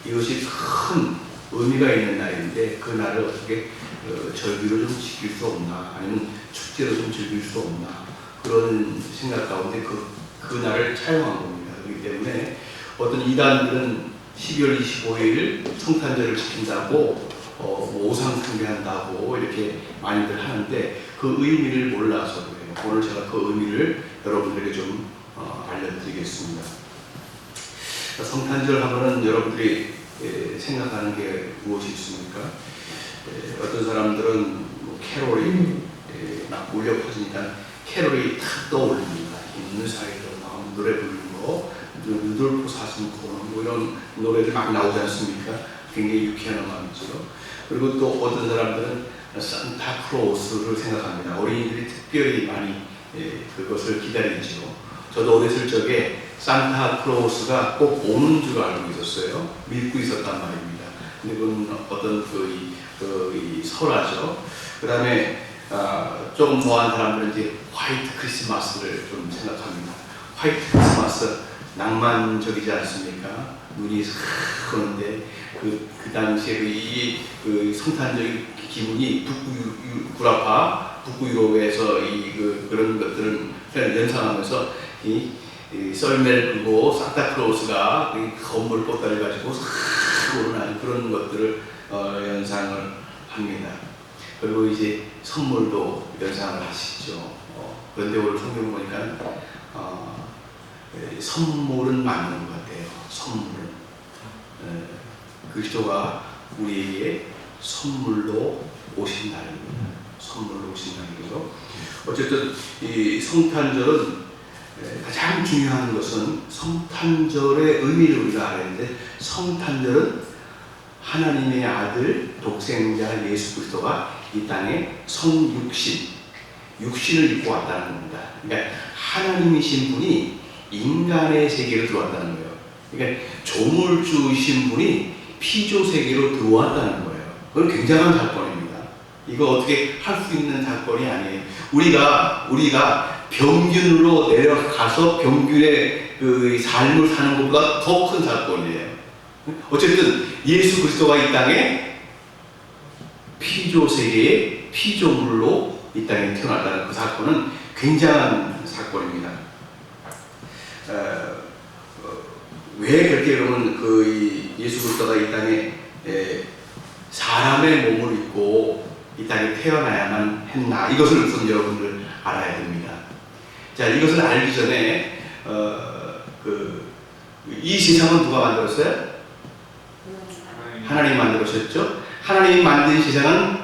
이것이 큰 의미가 있는 날인데 그 날을 어떻게 절기로 좀 지킬 수 없나, 아니면 축제로 좀 즐길 수 없나, 그런 생각 가운데 그 날을 차용한 겁니다. 그렇기 때문에 어떤 이단들은 12월 25일 성탄절을 지킨다고 오상 숭배한다고 이렇게 많이들 하는데 그 의미를 몰라서 그래요. 오늘 제가 그 의미를 여러분들에게 좀 알려드리겠습니다. 성탄절 하면은 여러분들이 생각하는 게 무엇이 있습니까? 어떤 사람들은 뭐 캐롤이 막 울려 퍼지니까 캐롤이 탁 떠올립니다. 있는 사이로 나오는 노래 부르는 거, 루돌프 사슴코는 뭐 이런 노래들 막 나오지 않습니까? 굉장히 유쾌한 음악이죠. 그리고 또 어떤 사람들은 산타클로스를 생각합니다. 어린이들이 특별히 많이 그것을 기다리죠. 저도 어렸을 적에 산타클로스가 꼭 오는 줄 알고 있었어요. 믿고 있었단 말입니다. 근데 그건 어떤 이 설화죠. 그 다음에 조금 더한 사람들은 이제 화이트 크리스마스를 좀 생각합니다. 화이트 크리스마스 낭만적이지 않습니까? 눈이 싹 오는데 그 당시에 그 성탄적 기분이 북부 유럽에서 그런 것들을 연상하면서 이 썰매를 끌고 산타클로스가 건물 보따리 가지고 싹 오는 그런 것들을 연상을 합니다. 그리고 이제 선물도 연상을 하시죠. 그런데 오늘 성경 보니까 선물은 맞는 것 같아요. 선물은 그리스도가 우리에게 선물로 오신 날입니다. 선물로 오신 날이죠. 어쨌든 이 성탄절은 가장 중요한 것은 성탄절의 의미를 우리가 알아야 하는데, 성탄절은 하나님의 아들 독생자 예수 그리스도가 이 땅에 육신을 입고 왔다는 겁니다. 그러니까 하나님이신 분이 인간의 세계로 들어왔다는 거예요. 그러니까 조물주이신 분이 피조 세계로 들어왔다는 거예요. 그건 굉장한 사건입니다. 이거 어떻게 할 수 있는 사건이 아니에요. 우리가 병균으로 내려가서 병균의 그 삶을 사는 것보다 더 큰 사건이에요. 어쨌든 예수 그리스도가 이 땅에 피조 세계의 피조물로 이 땅에 태어났다는 그 사건은 굉장한 사건입니다. 왜 그렇게 그러면 예수 그리스도가 이 땅에 사람의 몸을 입고 이 땅에 태어나야만 했나, 이것을 우선 여러분들 알아야 됩니다. 자, 이것을 알기 전에 이 세상은 누가 만들었어요? 하나님 만들었었죠. 하나님이 만든 세상은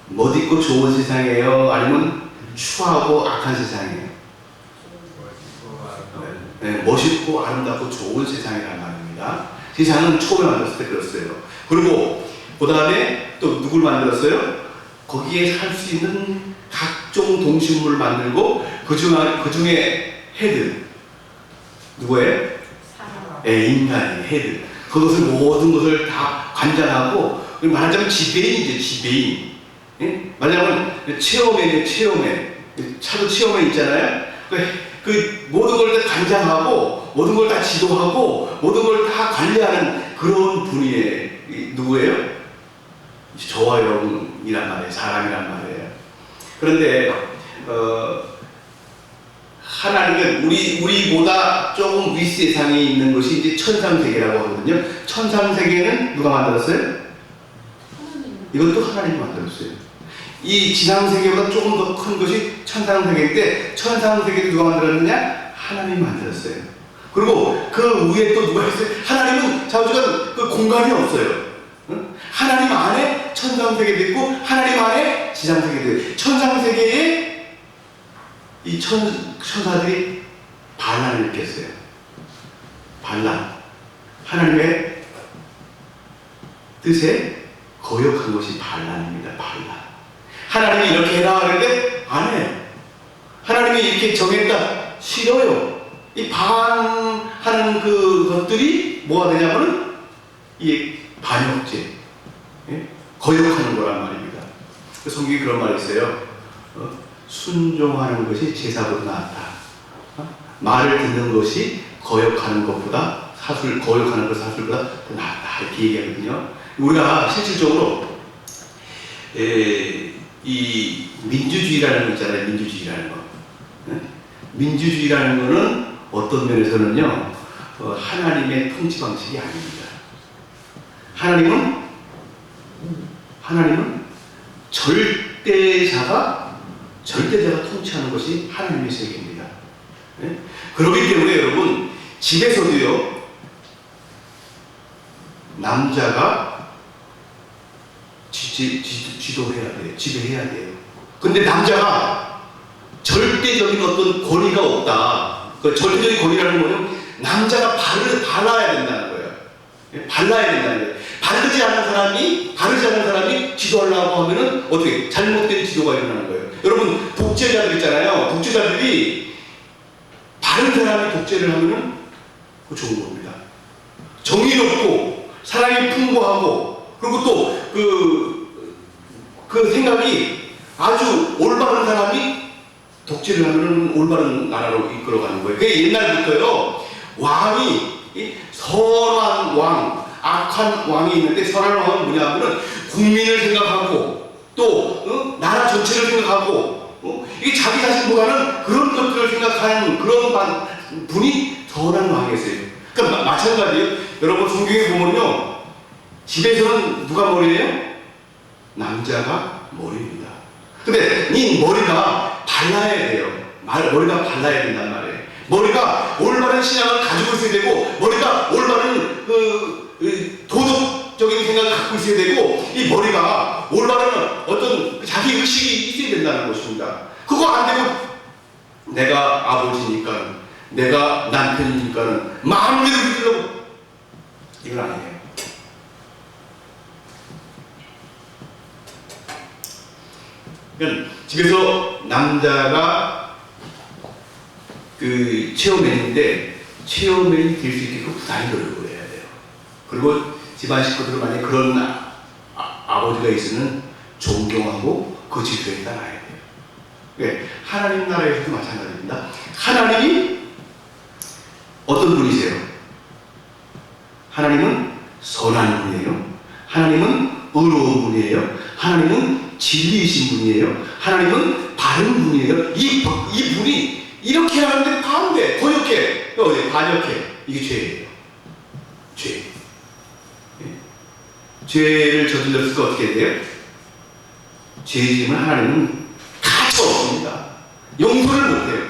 멋있고 좋은 세상이에요? 아니면 추하고 악한 세상이에요? 네, 멋있고 아름답고 좋은 세상이란 말입니다. 세상은 처음에 만들었을 때 그랬어요. 그리고 그 다음에 또 누굴 만들었어요? 거기에 살 수 있는 각종 동식물을 만들고 그 중에 헤드 누구예요? 인간이 헤드. 그것을 모든 것을 다 관장하고, 말하자면 지배인이죠. 지배인. 예? 말하자면 체험에 차도 체험에 있잖아요. 그 모든 걸 다 관장하고 모든 걸 다 지도하고 모든 걸 다 관리하는 그런 분이 누구예요? 저와 여러분이란 말이에요. 사람이란 말이에요. 그런데 하나님은 우리보다 조금 윗세상에 있는 것이 이제 천상세계라고 하거든요. 천상세계는 누가 만들었어요? 이것도 하나님이 만들었어요. 이 지상세계보다 조금 더 큰 것이 천상세계인데, 천상세계도 누가 만들었느냐? 하나님이 만들었어요. 그리고 그 위에 또 누가 있어요? 하나님은 자우지간 그 공간이 없어요. 응? 하나님 안에 천상세계도 있고 하나님 안에 지상세계도 있고, 천상세계에 이 천사들이 반란을 일으켰어요. 반란. 하나님의 뜻에 거역한 것이 반란입니다. 반란. 하나님이 이렇게 해라 하는데 안 해요. 하나님이 이렇게 정했다. 싫어요. 이 반하는 그 것들이 뭐가 되냐면은 이 반역죄. 예? 거역하는 거란 말입니다. 성경에 그런 말이 있어요. 순종하는 것이 제사보다 낫다. 말을 듣는 것이 거역하는 것보다 사술, 거역하는 것 사술보다 더 낫다 이렇게 얘기하거든요. 우리가 실질적으로 이 민주주의라는 거 있잖아요. 민주주의라는 거. 민주주의라는 거는 어떤 면에서는요, 하나님의 통치 방식이 아닙니다. 하나님은 절대자가 통치하는 것이 하나님의 세계입니다. 네? 그렇기 때문에 여러분, 집에서도요, 남자가 지도해야 돼요. 지배해야 돼요. 근데 남자가 절대적인 어떤 권위가 없다. 그 절대적인 권위라는 거는 남자가 발라야 된다는 거예요. 발라야 된다는 거예요. 바르지 않은 사람이 지도하려고 하면은 어떻게 잘못된 지도가 일어나는 거예요. 여러분, 독재자들 있잖아요. 독재자들이 바른 사람이 독재를 하면은 그거 좋은 겁니다. 정의롭고 사랑이 풍부하고 그리고 또 그 생각이 아주 올바른 사람이 독재를 하면은 올바른 나라로 이끌어가는 거예요. 그게 옛날부터요. 왕이 선한 왕, 악한 왕이 있는데 선한 왕은 뭐냐면은 국민을 생각하고 또 나라 전체를 생각하고 이게 자기 자신보다는 그런 것들을 생각하는 그런 분이 선한 왕이었어요. 그러니까 마찬가지예요. 여러분 성경에 보면요, 집에서는 누가 머리예요? 남자가 머리입니다. 근데 이 머리가 발라야 돼요. 머리가 발라야 된단 말이에요. 머리가 올바른 신앙을 가지고 있어야 되고, 머리가 올바른 도덕적인 생각을 갖고 있어야 되고, 이 머리가 올바른 어떤 자기 의식이 있어야 된다는 것입니다. 그거 안 되고 내가 아버지니까, 내가 남편이니까는 마음대로 믿으려고, 이건 아니에요. 그러니까 집에서 남자가 그 체어맨인데 체어맨이 될 수 있게끔 부단히 노력을 해야 돼요. 그리고 집안 식구들은 만약에 그런 아버지가 있으면 존경하고 그 지도에 따라야 돼요. 네, 하나님 나라에서도 마찬가지입니다. 하나님이 어떤 분이세요? 하나님은 선한 분이에요. 하나님은 의로운 분이에요. 하나님은 진리이신 분이에요. 하나님은 바른 분이에요. 이 분이 이렇게 하는데 반대, 거역해, 반역해. 이게 죄예요. 죄. 죄를 저질렀을 때 어떻게 돼요? 죄지면 하나님은 가차 없습니다. 용서를 못해요.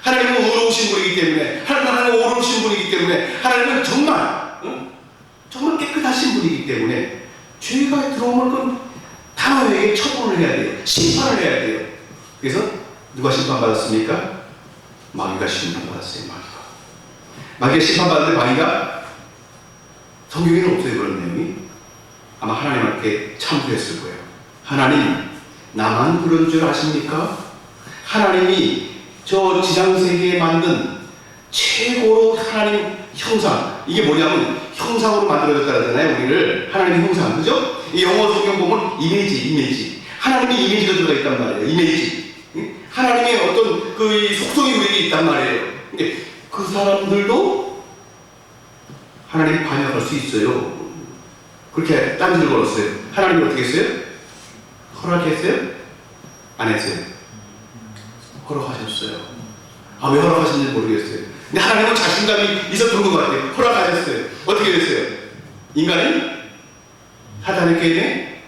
하나님은 의로우신 분이기 때문에, 하나님은 옳으신 분이기 때문에, 하나님은 정말 깨끗하신 분이기 때문에 죄가 들어오면 그건 단호하게 처분을 해야 돼요. 심판을 해야 돼요. 그래서 누가 심판받았습니까? 마귀가 심판받았어요. 마귀가 심판받았는데 마귀가 성경에는 없어요. 그런 내용이. 아마 하나님한테 참수했을 거예요. 하나님, 나만 그런 줄 아십니까? 하나님이 저 지상세계에 만든 최고로 하나님 형상, 이게 뭐냐면 형상으로 만들어졌다 그러잖아요. 우리를 하나님의 형상, 그죠? 이 영어 성경 보면 이미지 하나님의 이미지가 들어가 있단 말이에요. 이미지. 하나님의 어떤 그 속성이 우리에게 있단 말이에요. 근데 그 사람들도 하나님 반역할 수 있어요. 그렇게 딴지를 걸었어요. 하나님이 어떻게 했어요? 허락했어요? 안 했어요? 허락하셨어요. 왜 허락하셨는지 모르겠어요. 근데 하나님은 자신감이 있었던 것 같아요. 허락하셨어요. 어떻게 됐어요? 인간이 사단의 게임에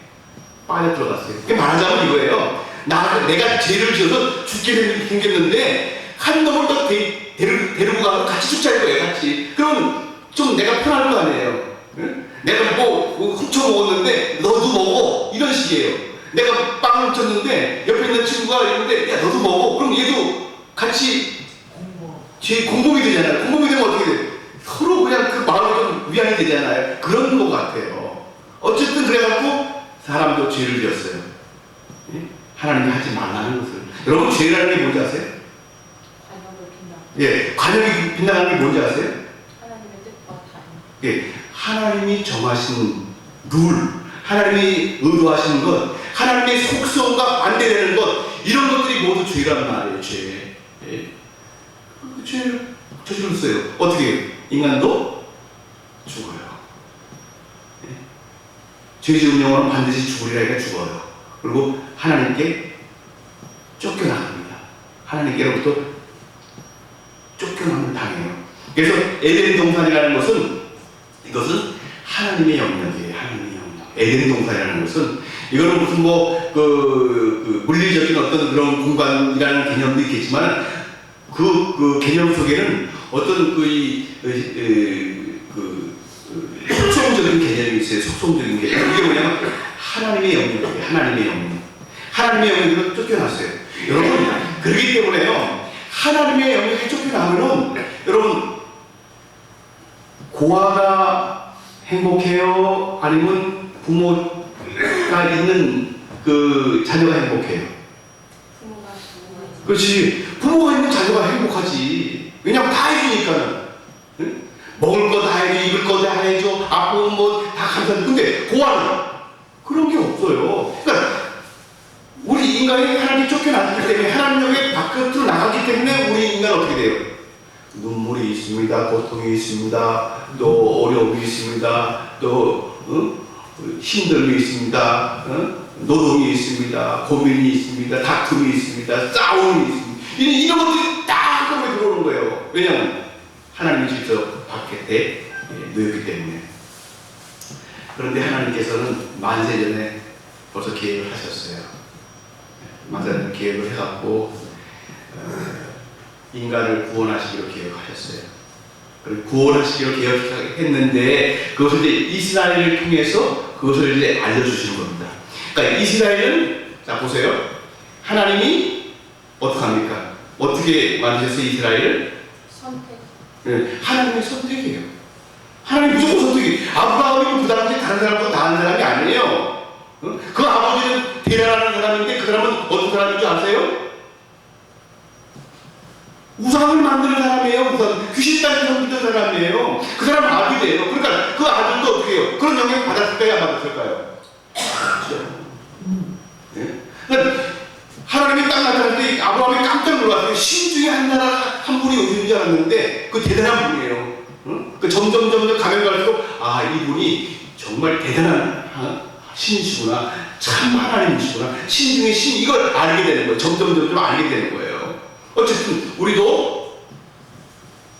빠져 들어갔어요. 말하자면 이거예요. 내가 죄를 지어서 죽게 생겼는데 한 놈을 더 데리고 가서 같이 죽자는 거예요. 같이. 그럼 좀 내가 편할 거 아니에요. 응? 내가 뭐 훔쳐 먹었는데 너도 먹어. 이런 식이에요. 내가 빵 훔쳤는데 옆에 있는 친구가 있는데 야 너도 먹어. 그럼 얘도 같이 죄 공범이 되잖아요. 공범이 되면 어떻게 돼요? 서로 그냥 그 마음이 좀 위안이 되잖아요. 그런 것 같아요. 어쨌든 그래갖고 사람도 죄를 지었어요. 예? 하나님이 하지 말라는 것을. 여러분 죄라는 게 뭔지 아세요? 예, 관역이 빗나가는 게 뭔지 아세요? 하나님의 뜻과 다. 예, 하나님이 정하신 룰, 하나님이 의도하시는 것, 하나님의 속성과 반대되는 것, 이런 것들이 모두 죄란 말이에요. 죄. 예. 죄를 저질렀어요. 어떻게? 인간도 죽어요. 예? 죄 지은 영혼은 반드시 죽으리라니까 죽어요. 그리고 하나님께 쫓겨나갑니다. 하나님께로부터 쫓겨남을 당해요. 그래서 에덴 동산이라는 것은 이것은 하나님의 영역이에요. 하나님의 영역. 에덴 동산이라는 것은 이거는 무슨 물리적인 어떤 그런 공간이라는 개념도 있겠지만 그 개념 속에는 어떤 속성적인 개념이 있어요. 속성적인 개념. 이게 뭐냐면 하나님의 영역이에요. 하나님의 영역. 하나님의 영역으로 쫓겨났어요. 여러분, 그렇기 때문에요. 하나님의 영역에 쫓겨나면은 여러분 고아가 행복해요? 아니면 부모가 있는 그 자녀가 행복해요? 부모가 그렇지. 부모가 있는 자녀가 행복하지. 왜냐면 다 해주니까는. 응? 먹을 거 다 해줘, 입을 거 다 해줘, 아프면 뭐 다 감사해. 근데 고아는 그런 게 없어요. 그러니까 우리 인간이 하나님 쫓겨났기 때문에 하나님에게 바깥으로 나갔기 때문에 우리 인간은 어떻게 돼요? 눈물이 있습니다. 고통이 있습니다. 또 어려움이 있습니다. 또 힘듦이 있습니다. 노동이 있습니다. 고민이 있습니다. 다툼이 있습니다. 싸움이 있습니다. 이런 것들이 다 한꺼번에 들어오는 거예요. 왜냐하면 하나님이 직접 바깥에 놓였기 때문에. 그런데 하나님께서는 만세 전에 벌써 계획을 하셨어요. 만세 계획을 해갖고 인간을 구원하시기로 계획하셨어요. 그리고 구원하시기로 계획했는데 그것을 이제 이스라엘을 통해서 그것을 이제 알려주시는 겁니다. 그러니까 이스라엘은 자 보세요. 하나님이 어떻게 합니까? 어떻게 만드셨어요 이스라엘을? 선택. 네, 하나님의 선택이에요. 하나님 무조건 선택이. 아브라함이 그 당시에 다른 사람보다 나은 사람이 아니에요. 그 아버지는 대단한 사람인데 그 사람은 어떤 사람인 줄 아세요? 우상을 만드는 사람이에요. 우상. 귀신 따위를 믿는 사람이에요. 그 사람은 아들이에요. 그러니까 그 아들도 어떻게 해요? 그런 영향을 받았을까요? 안 받았을까요? 그렇죠. 네? 그러니까 하나님이 딱 나타날 때 아브라함이 깜짝 놀랐어요. 신 중에 한 나라 한 분이 오신 줄 알았는데 그 대단한 분이에요. 응? 그 점점 가면 갈수록 아 이분이 정말 대단한 신이시구나. 참 하나님이시구나. 신 중에 신 이걸 알게 되는 거예요. 점점 알게 되는 거예요. 어쨌든 우리도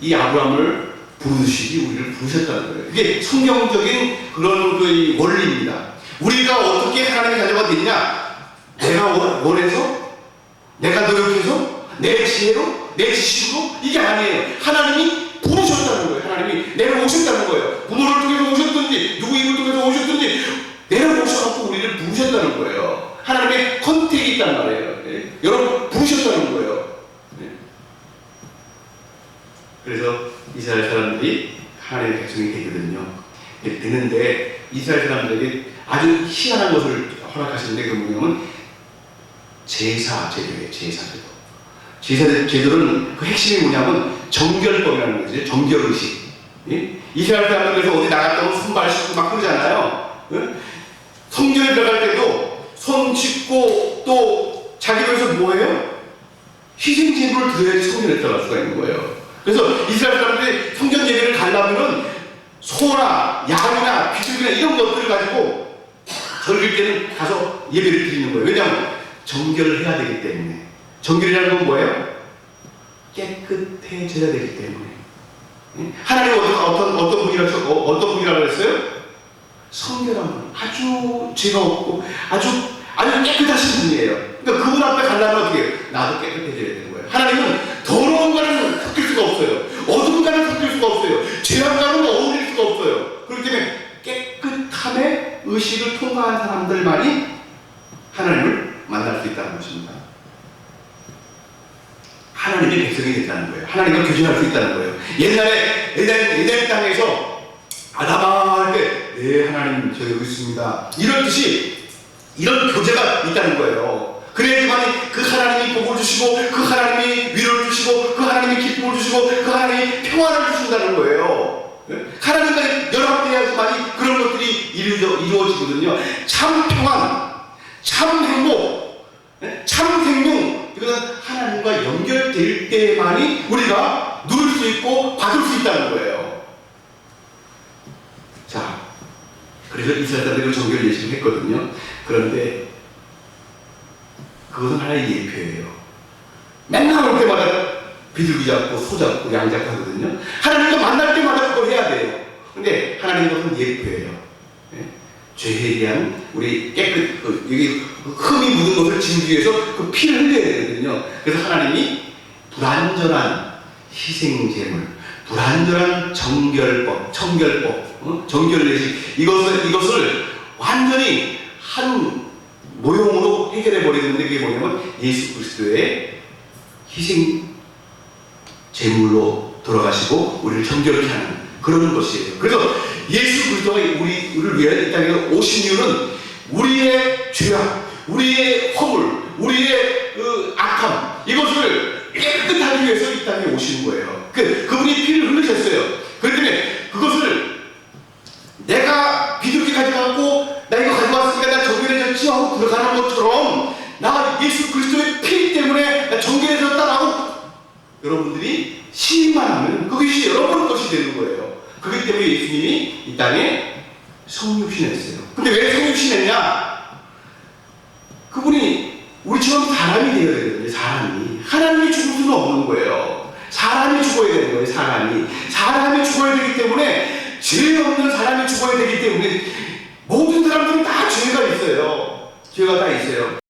이 아브라함을 부르시기 우리를 부르셨다는 거예요. 이게 성경적인 그런 그 원리입니다. 우리가 어떻게 하나님의 자녀가 됐냐? 내가 원해서? 내가 노력해서? 내 지혜로? 내 지식으로? 이게 아니에요. 하나님이 부르셨다는 거예요. 하나님이 내려오셨다는 거예요. 부모를 통해서 오셨든지 누구 입을 통해서 오셨든지 내려오셔서 우리를 부르셨다는 거예요. 하나님의 컨택이 있단 말이에요. 네? 여러분 부르셨다는 거예요. 네? 그래서 이스라엘 사람들이 하나님의 백성이 되거든요. 되는데 이스라엘 사람들에게 아주 희한한 것을 허락하시는데 그 뭐냐면 제사 제도예요. 제사 제도. 제사 제도는 그 핵심이 뭐냐면 정결법이라는 거죠. 정결의식. 예? 이스라엘 사람들 그래서 어디 나갔다고 손발 씻고 막 그러잖아요. 예? 성전에 들어갈 때도 손 씻고 또 자기 위해서 뭐예요? 희생 제물을 드려야지 성전에 들어갈 수가 있는 거예요. 그래서 이스라엘 사람들이 성전 예배를 가려면은 소나 양이나 비둘기나 이런 것들을 가지고 절길 때는 가서 예배를 드리는 거예요. 왜냐하면 정결을 해야 되기 때문에. 정결이라는 건 뭐예요? 깨끗해져야 되기 때문에. 하나님은 어떤 분이라고 했어요? 성결한 분. 아주 죄가 없고 아주 깨끗하신 분이에요. 그러니까 그분 앞에 가려면 어떻게 해요? 나도 깨끗해져야 되는 거예요. 하나님은 더러운 가는 섞일 수가 없어요. 어두운 가는 섞일 수가 없어요. 죄악 가는 어울릴 수가 없어요. 그렇기 때문에 깨끗함의 의식을 통과한 사람들만이 하나님을 만날 수 있다는 것입니다. 하나님의 백성이 됐다는 거예요. 하나님과 교제할 수 있다는 거예요. 옛날에 에덴 땅에서 아담아 할 때 네 하나님 저기 여기 있습니다. 이런 뜻이 이런 교제가 있다는 거예요. 그래야지만 그 하나님이 복을 주시고 그 하나님이 위로를 주시고 그 하나님이 기쁨을 주시고 그 하나님이 평안을 주신다는 거예요. 하나님과 연합돼야지만 그런 것들이 이루어지거든요. 참 평안, 참 행복, 참 생명 이것은 하나님과 연결될 때만이 우리가 누릴 수 있고 받을 수 있다는 거예요. 그래서 이스라엘 사람들이 정결 예식을 했거든요. 그런데 그것은 하나의 예표예요. 맨날 올 때마다 비둘기 잡고 소 잡고 양 잡고 하거든요. 하나님과 만날 때마다 그걸 해야 돼요. 근데 하나님 것은 예표예요. 예? 죄에 대한 우리 여기 흠이 묻은 것을 지우기 위해서 그 피를 흘려야 되거든요. 그래서 하나님이 불완전한 희생제물, 불완전한 정결법, 정결례식 이것을 완전히 한 모형으로 해결해 버리는데 그게 뭐냐면 예수 그리스도의 희생 제물로 돌아가시고 우리를 정결케 하는 그런 것이에요. 그래서 예수 그리스도가 우리를 위해 이 땅에 오신 이유는 우리의 죄악, 우리의 허물, 우리의 그 악함 이것을 깨끗하기 위해서 이 땅에 오신 거예요. 그분이 피를 흘리셨어요. 그렇기 때문에 그것을 내가 비둘기 가져가고 나 이거 가져왔으니까 나 정결해졌지 하고 들어가는 것처럼 나 예수 그리스도의 피 때문에 나 정결해졌다라고 여러분들이 시인만 하면 그것이 여러분 것이 되는 거예요. 그렇기 때문에 예수님이 이 땅에 성육신했어요. 근데 왜 성육신했냐? 그분이 우리처럼 사람이 되어야 되거든요. 사람이. 하나님이 죽을 수는 없는 거예요. 사람이 죽어야 되는 거예요. 사람이 죽어야 되기 때문에 죄 없는 사람이 죽어야 되기 때문에 모든 사람들은 다 죄가 있어요. 죄가 다 있어요.